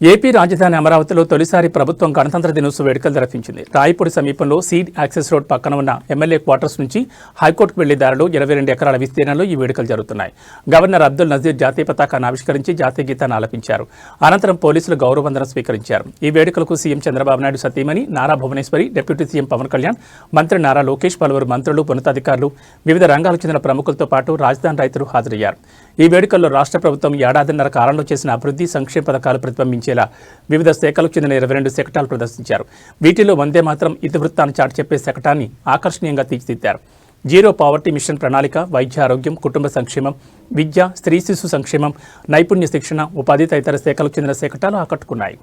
AP రాజధాని అమరావతిలో తొలిసారి ప్రభుత్వం గణతంత్ర దినోత్సవ వేడుకలు నిర్వహించింది. రాయపూడి సమీపంలో సీడ్ యాక్సెస్ రోడ్ పక్కన ఉన్న ఎమ్మెల్యే క్వార్టర్స్ నుంచి హైకోర్టుకు వెళ్లే దారిలో 22 ఎకరాల విస్తీర్ణంలో ఈ వేడుకలు జరుగుతున్నాయి. గవర్నర్ అబ్దుల్ నజీర్ జాతీయ పతాకాన్ని ఆవిష్కరించి జాతీయ గీతాన్ని ఆలపించారు. అనంతరం పోలీసులు గౌరవవందనం స్వీకరించారు. ఈ వేడుకలకు సీఎం చంద్రబాబు నాయుడు సతీమణి నారా భువనేశ్వరి, డిప్యూటీ సీఎం పవన్ కళ్యాణ్, మంత్రి నారా లోకేష్, పలువురు మంత్రులు, ఉన్నతాధికారులు, వివిధ రంగాలకు చెందిన ప్రముఖులతో పాటు రాజధాని రైతులు హాజరయ్యారు. ఈ వేడుకల్లో రాష్ట్ర ప్రభుత్వం ఏడాదిన్నర కాలంలో చేసిన అభివృద్ధి, సంక్షేమ పథకాలు ప్రతిబింబించేలా వివిధ శాఖలకు చెందిన 22 శకటాలు ప్రదర్శించారు. వీటిలో వందే మాత్రం ఇతివృత్తాన్ని చాటి చెప్పే శకటాన్ని ఆకర్షణీయంగా తీర్చిదిద్దారు. జీరో పావర్టీ మిషన్ ప్రణాళిక, వైద్య ఆరోగ్యం, కుటుంబ సంక్షేమం, విద్య, స్త్రీ శిశు సంక్షేమం, నైపుణ్య శిక్షణ, ఉపాధి తదితర శాఖలకు చెందిన శకటాలు ఆకట్టుకున్నాయి.